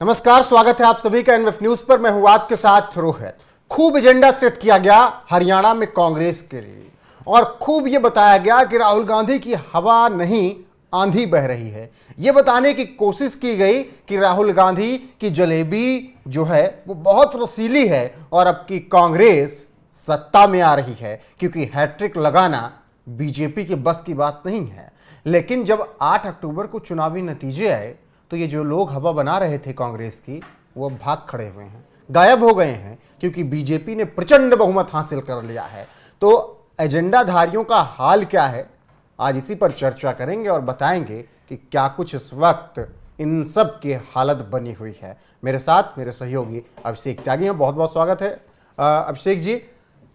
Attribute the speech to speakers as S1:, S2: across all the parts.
S1: नमस्कार, स्वागत है आप सभी का एनएफ न्यूज पर। मैं हूं आपके साथ रोहित। खूब एजेंडा सेट किया गया हरियाणा में कांग्रेस के लिए और खूब ये बताया गया कि राहुल गांधी की हवा नहीं आंधी बह रही है। ये बताने की कोशिश की गई कि राहुल गांधी की जलेबी जो है वो बहुत रसीली है और अब की कांग्रेस सत्ता में आ रही है, क्योंकि हैट्रिक लगाना बीजेपी के बस की बात नहीं है। लेकिन जब 8 अक्टूबर को चुनावी नतीजे आए तो ये जो लोग हवा बना रहे थे कांग्रेस की, वो भाग खड़े हुए हैं, गायब हो गए हैं, क्योंकि बीजेपी ने प्रचंड बहुमत हासिल कर लिया है। तो एजेंडाधारियों का हाल क्या है, आज इसी पर चर्चा करेंगे और बताएंगे कि क्या कुछ इस वक्त इन सब की हालत बनी हुई है। मेरे साथ मेरे सहयोगी अभिषेक त्यागी हैं। बहुत बहुत स्वागत है अभिषेक जी।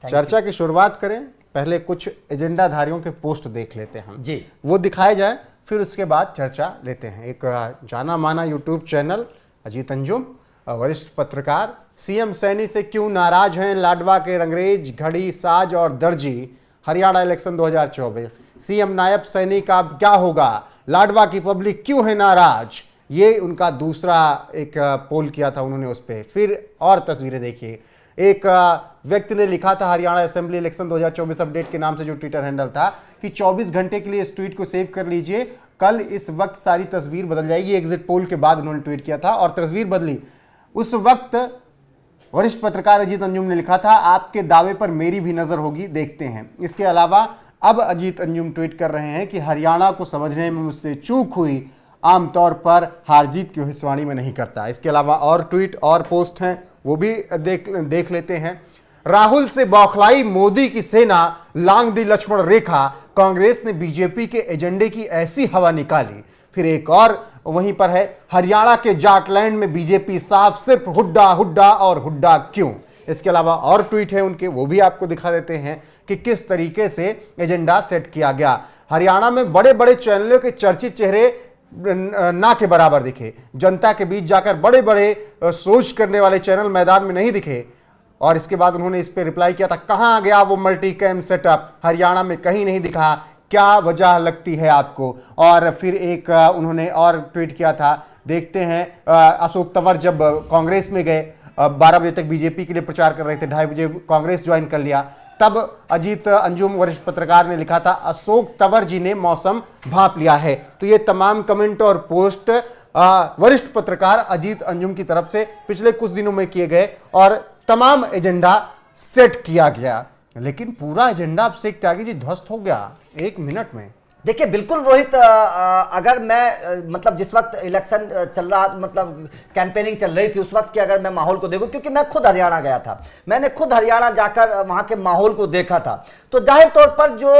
S1: चर्चा की शुरुआत करें, पहले कुछ एजेंडाधारियों के पोस्ट देख लेते हैं जी, वो दिखाए जाए, फिर उसके बाद चर्चा लेते हैं। एक जाना माना यूट्यूब चैनल अजीत अंजुम, वरिष्ठ पत्रकार, सीएम सैनी से क्यों नाराज हैं लाडवा के रंगरेज, घड़ी, साज और दर्जी, हरियाणा इलेक्शन 2024, सीएम नायब सैनी का अब क्या होगा, लाडवा की पब्लिक क्यों है नाराज। ये उनका दूसरा एक पोल किया था उन्होंने उस पर। फिर और तस्वीरें देखिए, एक व्यक्ति ने लिखा था हरियाणा असेंबली इलेक्शन 2024 अपडेट के नाम से जो ट्विटर हैंडल था कि 24 घंटे के लिए इस ट्वीट को सेव कर लीजिए, कल इस वक्त सारी तस्वीर बदल जाएगी। एग्जिट पोल के बाद उन्होंने ट्वीट किया था और तस्वीर बदली। उस वक्त वरिष्ठ पत्रकार अजीत अंजुम ने लिखा था आपके दावे पर मेरी भी नजर होगी, देखते हैं। इसके अलावा अब अजीत अंजुम ट्वीट कर रहे हैं कि हरियाणा को समझने में मुझसे चूक हुई, आमतौर पर हार जीत की भविष्यवाणी में नहीं करता। इसके अलावा और ट्वीट और पोस्ट हैं, वो भी देख लेते हैं। राहुल से बौखलाई मोदी की सेना, लांग दी लक्ष्मण रेखा, कांग्रेस ने बीजेपी के एजेंडे की ऐसी हवा निकाली। फिर एक और वहीं पर है, हरियाणा के जाटलैंड में बीजेपी साफ, सिर्फ हुड्डा हुड्डा और हुड्डा क्यों। इसके अलावा और ट्वीट है उनके, वो भी आपको दिखा देते हैं कि किस तरीके से एजेंडा सेट किया गया। हरियाणा में बड़े बड़े चैनलों के चर्चित चेहरे ना के बराबर दिखे, जनता के बीच जाकर बड़े बड़े सोच करने वाले चैनल मैदान में नहीं दिखे। और इसके बाद उन्होंने इस पे रिप्लाई किया था, कहां गया वो मल्टी कैम सेटअप, हरियाणा में कहीं नहीं दिखा, क्या वजह लगती है आपको। और फिर एक उन्होंने और ट्वीट किया था, देखते हैं अशोक तंवर जब कांग्रेस में गए, 12 बजे तक बीजेपी के लिए प्रचार कर रहे थे, 2:30 बजे कांग्रेस ज्वाइन कर लिया, तब अजीत अंजुम वरिष्ठ पत्रकार ने लिखा था अशोक तंवर जी ने मौसम भांप लिया है। तो ये तमाम कमेंट और पोस्ट वरिष्ठ पत्रकार अजीत अंजुम की तरफ से पिछले कुछ दिनों में किए गए और तमाम एजेंडा सेट किया गया। लेकिन पूरा एजेंडा अब से त्यागी जी ध्वस्त हो गया 1 मिनट में।
S2: देखिए बिल्कुल रोहित, अगर मैं मतलब जिस वक्त इलेक्शन चल रहा, मतलब कैंपेनिंग चल रही थी, उस वक्त के अगर मैं माहौल को देखूं, क्योंकि मैं खुद हरियाणा गया था, मैंने खुद हरियाणा जाकर वहां के माहौल को देखा था, तो जाहिर तौर पर जो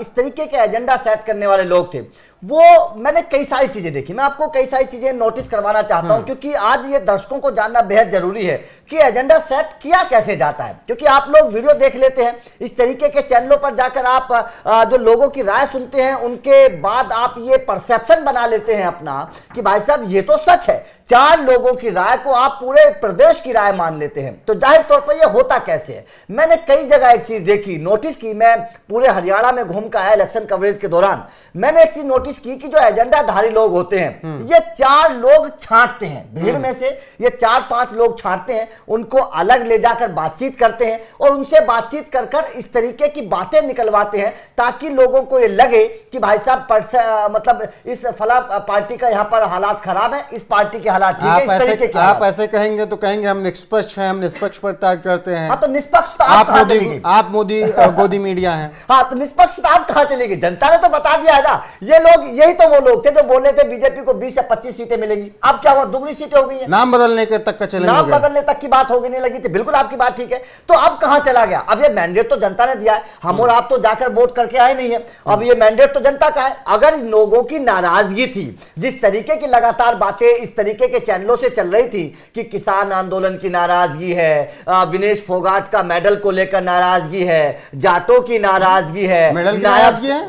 S2: इस तरीके के एजेंडा सेट करने वाले लोग थे, वो मैंने कई सारी चीजें देखी। मैं आपको कई सारी चीजें नोटिस करवाना चाहता हूं, क्योंकि आज ये दर्शकों को जानना बेहद जरूरी है कि एजेंडा सेट किया कैसे जाता है। क्योंकि आप लोग वीडियो देख लेते हैं, इस तरीके के चैनलों पर जाकर आप जो लोगों की राय सुनते हैं, उनके बाद आप ये परसेप्शन बना लेते हैं अपना कि भाई साहब ये तो सच है। 4 लोगों की राय को आप पूरे प्रदेश की राय मान लेते हैं, तो जाहिर तौर पर यह होता कैसे है। मैंने कई जगह एक चीज देखी, नोटिस की, मैं पूरे हरियाणा में घूम कर आया इलेक्शन कवरेज के दौरान, मैंने एक चीज नोटिस की कि जो एजेंडाधारी लोग होते हैं, ये 4 लोग छांटते हैं भीड़ में से, ये 4-5 लोग छांटते हैं, उनको अलग ले जाकर बातचीत करते हैं और उनसे बातचीत कर कर इस तरीके की बातें निकलवाते हैं ताकि लोगों को ये लगे कि भाई साहब मतलब इस फला पार्टी का यहाँ पर हालात खराब है, इस पार्टी के हालात ठीक है, इस तरीके के।
S1: आप ऐसे कहेंगे तो कहेंगे हम निष्पक्ष हैं, हम निष्पक्ष प्रचार करते हैं।
S2: हाँ, तो निष्पक्ष
S1: आप मोदी गोदी मीडिया हैं।
S2: हाँ, तो निष्पक्षता आप कहां चलेगी? जनता ने तो बता दिया है ना। ये लोग, यही तो वो लोग थे जो बोल रहे थे बीजेपी को 20 या 25 सीटें मिलेंगी। अब क्या हुआ? दुगनी सीटें हो गई है।
S1: नाम बदलने के तक का चलेंगे,
S2: नाम बदलने तक की बात होगी नहीं लगी थी। बिल्कुल आपकी बात ठीक है। तो अब कहां चला गया? अब ये मैंडेट तो जनता ने दिया है, हम और आप तो जाकर वोट करके आए नहीं है। अब ये मैंडेट तो जनता का है। अगर लोगों की नाराजगी थी, जिस तरीके की लगातार बातें इस तरीके के चैनलों से चल रही थी कि किसान आंदोलन की नाराजगी है, विनेश फोगाट का मेडल को लेकर नाराजगी है, जाटों की नाराजगी है,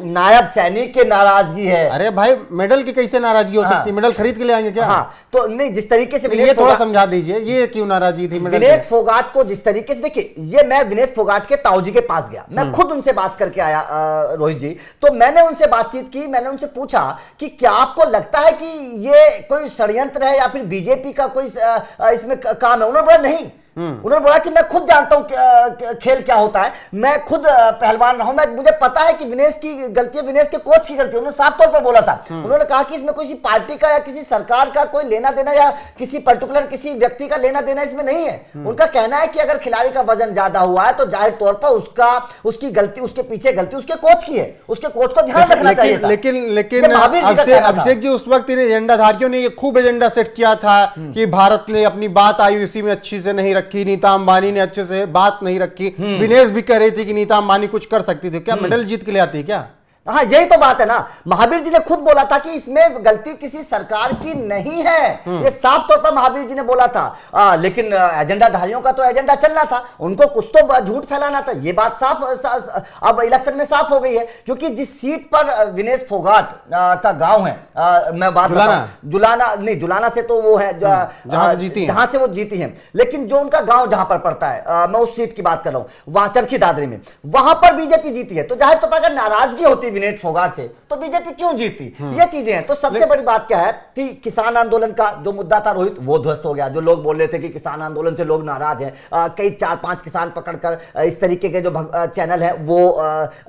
S2: नायब सैनिक के नाराजगी है।
S1: अरे भाई, मेडल की कैसे नाराजगी हो सकती है? मेडल खरीद के ले आएंगे क्या?
S2: हाँ, तो नहीं, जिस तरीके से
S1: ये थोड़ा समझा दीजिए, ये क्यों नाराजगी थी
S2: विनेश फोगाट को? जिस तरीके से देखिए, ये मैं विनेश फोगाट के ताऊजी के पास गया, मैं खुद उनसे बात करके आया रोहित जी, तो मैंने उनसे बातचीत की, मैंने उनसे पूछा कि क्या आपको लगता है कि ये कोई षड्यंत्र है या फिर बीजेपी का कोई इसमें काम है? उन्होंने बोला नहीं। उन्होंने बोला कि मैं खुद जानता हूं खेल क्या होता है, मैं खुद पहलवान रहा हूं, मुझे पता है कि विनेश की गलती है, विनेश के कोच की गलती है। उन्होंने साफ तौर पर बोला था। उन्होंने कहा कि इसमें किसी पार्टी का या किसी सरकार का कोई लेना देना या किसी पर्टिकुलर किसी व्यक्ति का लेना देना इसमें नहीं है। उनका कहना है कि अगर खिलाड़ी का वजन ज्यादा हुआ है तो जाहिर तौर पर उसकी गलती, उसके पीछे गलती उसके कोच की है, उसके कोच को ध्यान रखना चाहिए था।
S1: लेकिन अभिषेक जी, उस वक्त इन एजेंडाधारियों ने ये खूब एजेंडा सेट किया था कि भारत ने अपनी बात आईओसी में अच्छी से नहीं रखी, नीता अंबानी ने अच्छे से बात नहीं रखी। विनेश भी कह रही थी कि नीता अंबानी कुछ कर सकती थी, क्या मेडल जीत के ले आती है क्या?
S2: हाँ, यही तो बात है ना। महावीर जी ने खुद बोला था कि इसमें गलती किसी सरकार की नहीं है, ये साफ तौर पर महावीर जी ने बोला था। लेकिन एजेंडाधारियों का तो एजेंडा चलना था, उनको कुछ तो झूठ फैलाना था। ये बात साफ अब इलेक्शन में साफ हो गई है, क्योंकि जिस सीट पर विनेश फोगाट का गांव है, मैं बात जुलाना नहीं, जुलाना से तो वो है जहां से वो जीती है, लेकिन जो उनका गांव जहां पर पड़ता है, मैं उस सीट की बात कर रहा हूं, वहां चरखी दादरी में, वहां पर बीजेपी जीती है। तो जाहिर तौर पर अगर नाराजगी होती विनेश फोगाट से तो बीजेपी क्यों जीती? ये चीजें हैं। तो सबसे बड़ी बात क्या है कि किसान आंदोलन का जो मुद्दा था रोहित, वो ध्वस्त हो गया। जो लोग बोल रहे थे कि किसान आंदोलन से लोग नाराज हैं, कई 4-5 किसान पकड़कर इस तरीके के जो चैनल है वो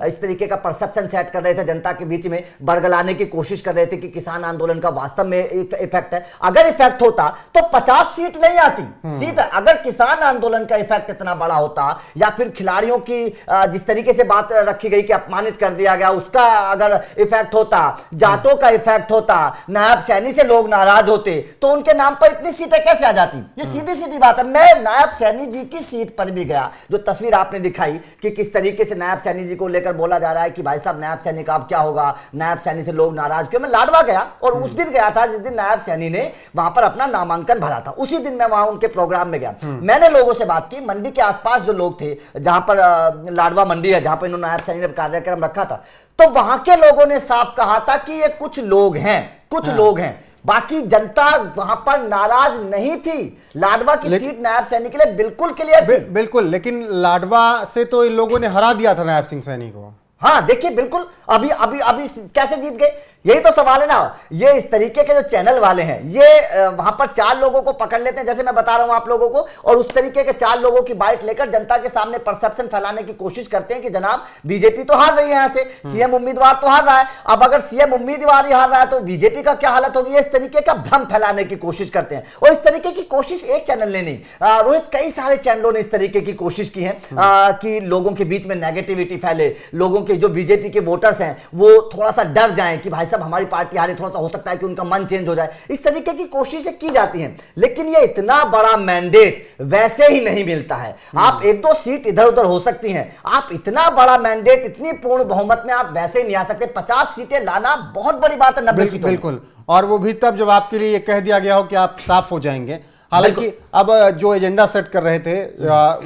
S2: इस तरीके का परसेप्शन सेट कर रहे थे, जनता के बीच में बरगलाने की कोशिश कर रहे थे कि किसान आंदोलन का वास्तव में इफेक्ट है। अगर इफेक्ट होता तो 50 सीट नहीं आती सीधा। अगर किसान आंदोलन का इफेक्ट इतना बड़ा होता, या फिर खिलाड़ियों की जिस तरीके से बात रखी गई कि अपमानित कर दिया गया, उसका अगर इफेक्ट होता, जाटों का इफेक्ट होता, नायब सैनी से लोग नाराज होते, तो उनके नाम पर इतनी सीटें कैसे आ जाती? ये सीधी सीधी बात है। मैं नायब सैनी जी की सीट पर भी गया, जो तस्वीर आपने दिखाई कि किस तरीके से नायब सैनी जी को लेकर बोला जा रहा है कि भाई साहब नायब सैनी का अब क्या होगा, नायब सैनी से लोग नाराज क्यों। मैं लाडवा गया और उस दिन गया था जिस दिन नायब सैनी ने वहां पर अपना नामांकन भरा था, उसी दिन मैं वहां उनके प्रोग्राम में गया। मैंने लोगों से बात की, मंडी के आसपास जो लोग थे, जहां पर लाडवा मंडी है, जहां पर इन्होंने नायब सैनी ने कार्यक्रम रखा था, तो वहां के लोगों ने साफ कहा था कि ये कुछ लोग हैं, लोग हैं, बाकी जनता वहां पर नाराज नहीं थी। लाडवा की सीट नायब सैनी के लिए बिल्कुल क्लियर थी।
S1: बिल्कुल, लेकिन लाडवा से तो इन लोगों ने हरा दिया था नायब सिंह सैनी को।
S2: हाँ देखिए, बिल्कुल अभी अभी अभी कैसे जीत गए, यही तो सवाल है ना। ये इस तरीके के जो चैनल वाले हैं, ये वहां पर 4 लोगों को पकड़ लेते हैं, जैसे मैं बता रहा हूं आप लोगों को, और उस तरीके के 4 लोगों की बाइट लेकर जनता के सामने परसेप्शन फैलाने की कोशिश करते हैं कि जनाब बीजेपी तो हार रही है, यहां से सीएम उम्मीदवार तो हार रहा है, अब अगर सीएम उम्मीदवार ही हार रहा है तो बीजेपी का क्या हालत होगी। इस तरीके का भ्रम फैलाने की कोशिश करते हैं, और इस तरीके की कोशिश एक चैनल ने नहीं, रोहित, कई सारे चैनलों ने इस तरीके की कोशिश की है कि लोगों के बीच में नेगेटिविटी फैले, लोगों के जो बीजेपी के वोटर्स हैं वो थोड़ा सा डर जाएं कि भाई साहब हमारी पार्टी हारे, थोड़ा सा हो सकता है कि उनका मन चेंज हो जाए। इस तरीके की कोशिशें की जाती हैं, लेकिन ये इतना बड़ा मैंडेट वैसे ही नहीं मिलता है। आप 1-2 सीट इधर उधर हो सकती हैं, आप इतना बड़ा मैंडेट इतनी पूर्ण बहुमत में आप वैसे ही नहीं आ सकते। 50 सीटें लाना बहुत बड़ी बात है, 90 सीटों।
S1: बिल्कुल, और वो भी तब जब आपके लिए कह दिया गया हो कि आप साफ हो जाएंगे। हालांकि अब जो एजेंडा सेट कर रहे थे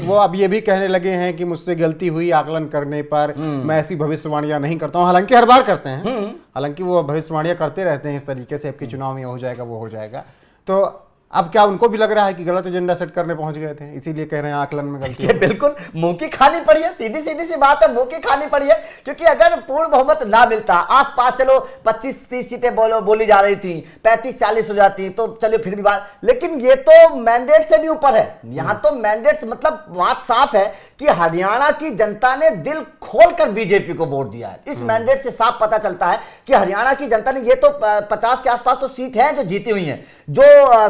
S1: वो अब ये भी कहने लगे हैं कि मुझसे गलती हुई आकलन करने पर, मैं ऐसी भविष्यवाणियां नहीं करता हूं। हालांकि हर बार करते हैं, हालांकि वो भविष्यवाणियां करते रहते हैं इस तरीके से, आपके चुनाव में हो जाएगा वो हो जाएगा। तो अब क्या उनको भी लग रहा है कि गलत एजेंडा सेट करने पहुंच गए थे, इसीलिए कह रहे हैं आकलन में गलती है?
S2: बिल्कुल मुंह की खानी पड़ी है, सीधी सीधी सी बात है, मुंह की खानी पड़ी है। क्योंकि अगर पूर्ण बहुमत ना मिलता, आसपास चलो 25-30 सीटें बोली जा रही थी, 35-40 हो जाती तो चलो फिर भी बात, लेकिन ये तो मैंडेट से भी ऊपर है। यहां तो मैंडेट मतलब बात साफ है कि हरियाणा की जनता ने दिल खोलकर बीजेपी को वोट दिया है। इस मैंडेट से साफ पता चलता है कि हरियाणा की जनता ने, ये तो 50 के आसपास तो सीट है जो जीती हुई है, जो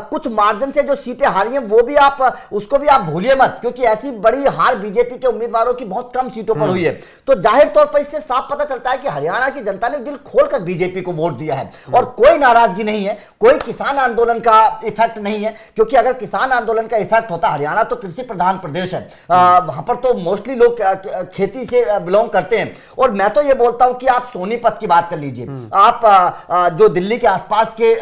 S2: कुछ मार्जिन से जो सीटें हारी हैं वो भी आप उसको भी आप भूलिए मत, क्योंकि ऐसी बड़ी हार बीजेपी के उम्मीदवारों की बहुत कम सीटों पर हुई है। तो जाहिर तौर पर इससे साफ पता चलता है कि हरियाणा की जनता ने दिल खोलकर बीजेपी को वोट दिया है, और कोई नाराजगी नहीं है, कोई किसान आंदोलन का इफेक्ट नहीं है। क्योंकि अगर किसान आंदोलन का इफेक्ट होता, हरियाणा तो कृषि प्रधान प्रदेश है, वहां पर तो मोस्टली लोग खेती से बिलोंग करते हैं। और मैं तो ये बोलता हूं कि आप सोनीपत की बात कर लीजिए, आप जो दिल्ली के आसपास के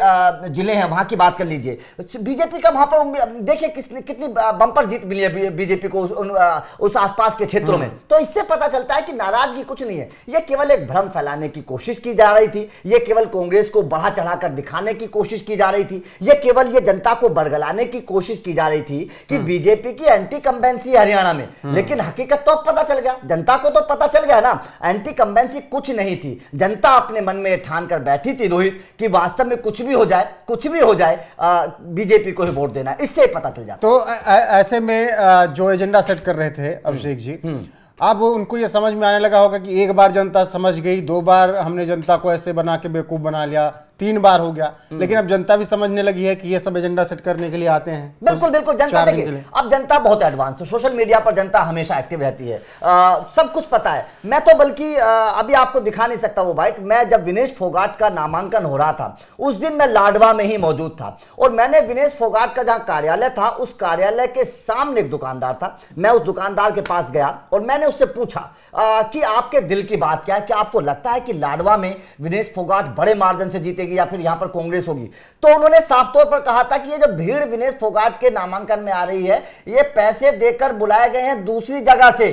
S2: जिले हैं वहां की बात कर लीजिए, बीजेपी का वहां पर देखिए कितनी बम्पर जीत मिली है बीजेपी को उस आसपास के क्षेत्रों में। तो इससे पता चलता है कि नाराजगी कुछ नहीं है, ये केवल एक भ्रम फैलाने की कोशिश की जा रही थी, ये केवल कांग्रेस को बढ़ा चढ़ाकर दिखाने की कोशिश की जा रही थी, ये केवल ये जनता को बरगलाने की कोशिश की जा रही थी कि बीजेपी की एंटी कंबेंसी हरियाणा में। लेकिन हकीकत तो पता चल गया, जनता को तो पता चल गया ना, एंटी कंबेंसी कुछ नहीं थी। जनता अपने मन में ठान कर बैठी थी रोहित कि वास्तव में कुछ भी हो जाए बीजेपी को ही वोट देना, इससे पता चल जाता।
S1: तो ऐसे में जो एजेंडा सेट कर रहे थे अभिषेक जी, अब उनको ये समझ में आने लगा होगा कि एक बार जनता समझ गई, 2 बार हमने जनता को ऐसे बना के बेवकूफ बना लिया, 3 बार हो गया, लेकिन अब जनता भी समझने लगी है कि ये सब एजेंडा सेट करने के लिए आते हैं।
S2: बिल्कुल बिल्कुल, जनता देखिए अब जनता बहुत एडवांस है, सोशल मीडिया पर जनता हमेशा एक्टिव रहती है, सब कुछ पता है। मैं तो बल्कि अभी आपको दिखा नहीं सकता वो बाइट, मैं जब विनेश फोगाट का नामांकन हो रहा था उस दिन मैं लाडवा में ही मौजूद था और मैंने विनेश फोगाट का जहां कार्यालय था उस कार्यालय के सामने एक दुकानदार था, मैं उस दुकानदार के पास गया और मैंने उससे पूछा कि आपके दिल की बात क्या है, कि आपको लगता है कि लाडवा में विनेश फोगाट बड़े मार्जिन से जीतेगी या फिर यहां पर कांग्रेस होगी। तो उन्होंने साफ तौर पर कहा था कि ये जो भीड़ विनेश फोगाट के नामांकन में आ रही है ये पैसे देकर बुलाए गए हैं दूसरी जगह से।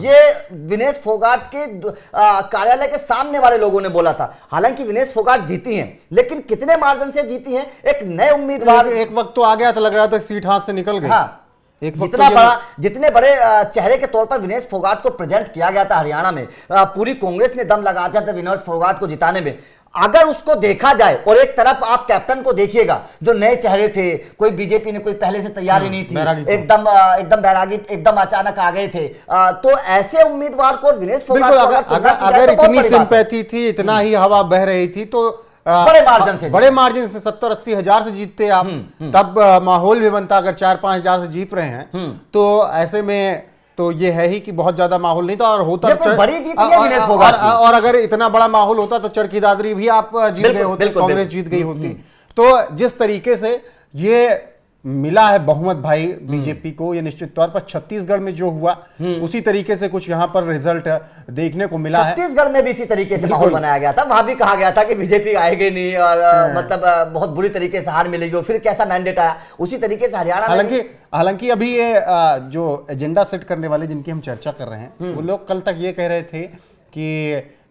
S2: ये विनेश फोगाट के कार्यालय के सामने वाले लोगों ने बोला था। हालांकि विनेश फोगाट जीती हैं, लेकिन कितने मार्जिन से जीती हैं, एक नए उम्मीदवार।
S1: एक वक्त तो आ गया था, लग रहा था सीट हाथ से निकल गई।
S2: हाँ, जितने बड़े चेहरे के तौर पर विनेश फोगाट को प्रेजेंट किया गया था हरियाणा में, पूरी कांग्रेस ने दम लगा दिया था विनेश फोगाट को जिताने में। अगर उसको देखा जाए और एक तरफ आप कैप्टन को देखिएगा जो नए चेहरे थे, कोई बीजेपी ने कोई पहले से तैयारी नहीं थी, एकदम बैरागी एकदम अचानक आ गए थे, तो ऐसे उम्मीदवार को विनेश फोगाट
S1: अगर इतनी सिंपैथी थी, इतना ही हवा बह रही थी तो बड़े मार्जिन से 70-80 हजार से जीतते आप, तब माहौल भी बनता। अगर 4-5 हजार से जीत रहे हैं तो ऐसे में तो ये है ही कि बहुत ज्यादा माहौल नहीं था और होता
S2: तो बड़ी जीत है विनेश फोगाट की।
S1: और अगर इतना बड़ा माहौल होता तो चरखी दादरी भी आप जीत गए होते, कांग्रेस जीत गई होती। तो जिस तरीके से ये मिला है बहुमत भाई बीजेपी को, ये निश्चित तौर पर छत्तीसगढ़ में जो हुआ उसी तरीके से कुछ यहाँ पर रिजल्ट देखने को मिला है।
S2: छत्तीसगढ़ में भी इसी तरीके से माहौल बनाया गया था, वहां भी कहा गया था कि बीजेपी आएगी नहीं और मतलब बहुत बुरी तरीके से हार मिलेगी और फिर कैसा मैंडेट आया उसी तरीके से हरियाणा में।
S1: हालांकि अभी ये जो एजेंडा सेट करने वाले जिनकी हम चर्चा कर रहे हैं वो लोग कल तक ये कह रहे थे कि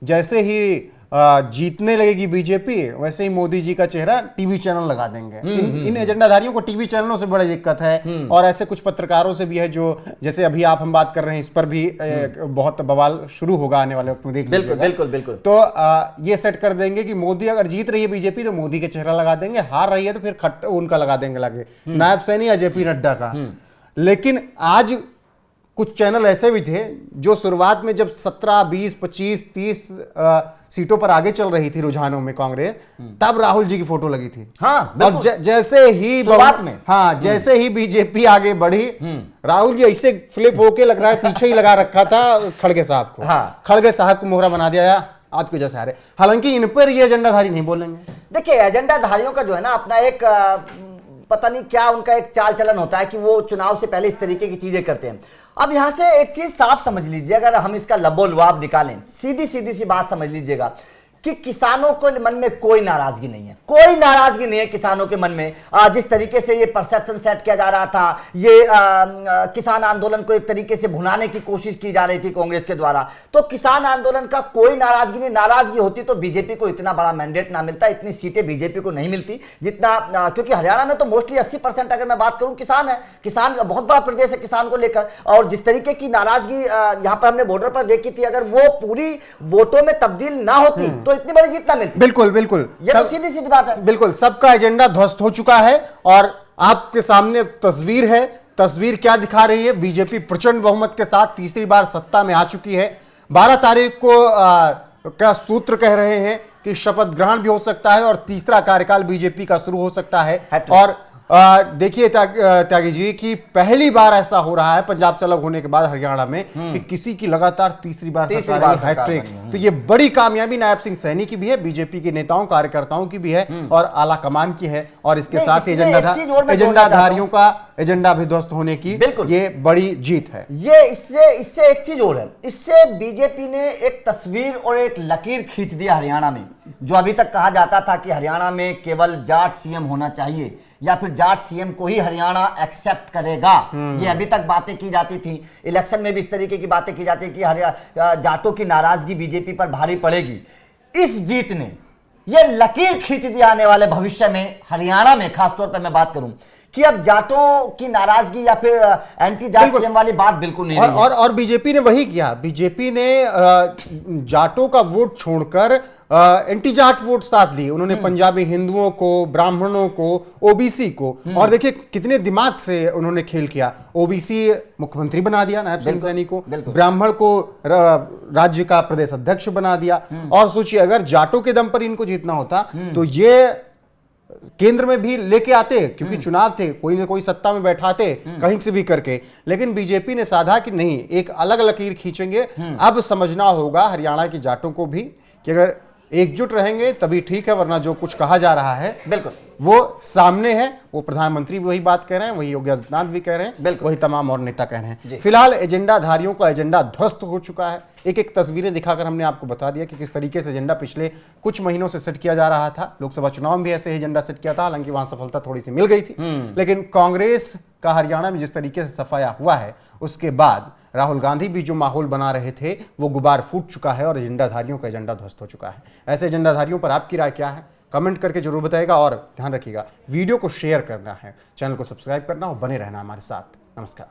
S1: जैसे ही जीतने लगेगी बीजेपी वैसे ही मोदी जी का चेहरा टीवी चैनल लगा देंगे। इन एजेंडाधारियों को टीवी चैनलों से बड़ी दिक्कत है और ऐसे कुछ पत्रकारों से भी है जो जैसे अभी आप हम बात कर रहे हैं, इस पर भी बहुत बवाल शुरू होगा आने वाले वक्त में, देख लीजिएगा।
S2: बिल्कुल।
S1: तो ये सेट कर देंगे कि मोदी अगर जीत रही है बीजेपी तो मोदी का चेहरा लगा देंगे, हार रही है तो फिर उनका लगा देंगे लगे, नायब सैनी या जेपी नड्डा का। लेकिन आज कुछ चैनल ऐसे भी थे जो शुरुआत में जब 17, 20, 25, 30 सीटों पर आगे चल रही थी रुझानों में कांग्रेस, तब राहुल जी की फोटो लगी थी।
S2: हाँ,
S1: और जैसे ही
S2: शुरुआत में
S1: जैसे ही बीजेपी आगे बढ़ी, राहुल जी ऐसे फ्लिप होके लग रहा है पीछे ही लगा रखा था खड़गे साहब को। खड़गे साहब को मोहरा बना दिया आपके जैसे आ रहे। हालांकि इन पर ये एजेंडाधारी नहीं बोलेंगे।
S2: देखिए एजेंडाधारियों का जो है ना अपना एक पता नहीं क्या उनका एक चाल चलन होता है कि वो चुनाव से पहले इस तरीके की चीजें करते हैं। अब यहां से एक चीज साफ समझ लीजिए, अगर हम इसका लबो लुआब निकालें, सीधी सी बात समझ लीजिएगा कि किसानों के मन में कोई नाराजगी नहीं है, कोई नाराजगी नहीं है किसानों के मन में। जिस तरीके से ये परसेप्शन सेट किया जा रहा था, ये किसान आंदोलन को एक तरीके से भुनाने की कोशिश की जा रही थी कांग्रेस के द्वारा, तो किसान आंदोलन का कोई नाराजगी नहीं। नाराजगी होती तो बीजेपी को इतना बड़ा मैंडेट ना मिलता, इतनी सीटें बीजेपी को नहीं मिलती जितना, क्योंकि हरियाणा में तो मोस्टली 80% अगर मैं बात करूं किसान है, किसान बहुत बड़ा प्रदेश है किसान को लेकर। और जिस तरीके की नाराजगी यहां पर हमने बॉर्डर पर देखी थी, अगर वो पूरी वोटों में तब्दील ना होती तो इतनी बड़ी जीत ना मिलती।
S1: बिल्कुल
S2: ये तो सीधी बात है।
S1: बिल्कुल, सबका एजेंडा ध्वस्त हो चुका है और आपके सामने तस्वीर है। तस्वीर क्या दिखा रही है? बीजेपी प्रचंड बहुमत के साथ तीसरी बार सत्ता में आ चुकी है। 12 तारीख को क्या सूत्र कह रहे हैं कि शपथ ग्रहण भी हो सकता है और तीसरा कार्यकाल बीजेपी का शुरू हो सकता है। और देखिए त्यागी जी की पहली बार ऐसा हो रहा है पंजाब से अलग होने के बाद हरियाणा में कि किसी की लगातार तीसरी बार हैट्रिक। तो ये बड़ी कामयाबी नायब सिंह सैनी की भी है, बीजेपी के नेताओं कार्यकर्ताओं की भी है और आला कमान की है। और इसके साथ एजेंडाधारियों एजेंडा भी ध्वस्त होने की
S2: बिल्कुल।
S1: ये बड़ी जीत है।
S2: ये इससे एक चीज और है, इससे बीजेपी ने एक तस्वीर और एक लकीर खींच दिया हरियाणा में। जो अभी तक कहा जाता था कि हरियाणा में केवल जाट सीएम होना चाहिए या फिर जाट सीएम को ही हरियाणा एक्सेप्ट करेगा, ये अभी तक बातें की जाती थी। इलेक्शन में भी इस तरीके की बातें की जाती कि जाटों की नाराजगी बीजेपी पर भारी पड़ेगी। इस जीत ने ये लकीर खींच दिया आने वाले भविष्य में हरियाणा में, खासतौर पर मैं बात करूं कि अब जाटों की नाराजगी या फिर एंटी जाट सीएम वाली बात बिल्कुल नहीं रही है।
S1: और बीजेपी ने वही किया। बीजेपी ने जाटों का वोट छोड़कर एंटी जाट वोट साथ लिए। उन्होंने पंजाबी हिंदुओं को, ब्राह्मणों को, ओबीसी को, और देखिए कितने दिमाग से उन्होंने खेल किया। ओबीसी मुख्यमंत्री बना दिया, नायब सिंह सैनी को, ब्राह्मण को राज्य का प्रदेश अध्यक्ष बना दिया। और सोचिए अगर जाटों के दम पर इनको जीतना होता तो ये केंद्र में भी लेके आते, क्योंकि चुनाव थे, कोई ना कोई सत्ता में बैठाते कहीं से भी करके। लेकिन बीजेपी ने साधा कि नहीं, एक अलग लकीर खींचेंगे। अब समझना होगा हरियाणा के जाटों को भी कि अगर एकजुट रहेंगे तभी ठीक है, वरना जो कुछ कहा जा रहा है
S2: बिल्कुल
S1: वो सामने है। वो प्रधानमंत्री भी वही बात कह रहे हैं, वही योगी आदित्यनाथ भी कह रहे हैं, वही तमाम और नेता कह रहे हैं। फिलहाल एजेंडाधारियों का एजेंडा ध्वस्त हो चुका है। एक एक तस्वीरें दिखाकर हमने आपको बता दिया कि किस तरीके से एजेंडा पिछले कुछ महीनों से सेट किया जा रहा था। लोकसभा चुनाव में भी ऐसे एजेंडा सेट किया था, हालांकि वहां सफलता थोड़ी सी मिल गई थी। लेकिन कांग्रेस का हरियाणा में जिस तरीके से सफाया हुआ है, उसके बाद राहुल गांधी भी जो माहौल बना रहे थे वो गुबार फूट चुका है और एजेंडाधारियों का एजेंडा ध्वस्त हो चुका है। ऐसे एजेंडाधारियों पर आपकी राय क्या है, कमेंट करके जरूर बताइएगा। और ध्यान रखिएगा, वीडियो को शेयर करना है, चैनल को सब्सक्राइब करना और बने रहना हमारे साथ। नमस्कार।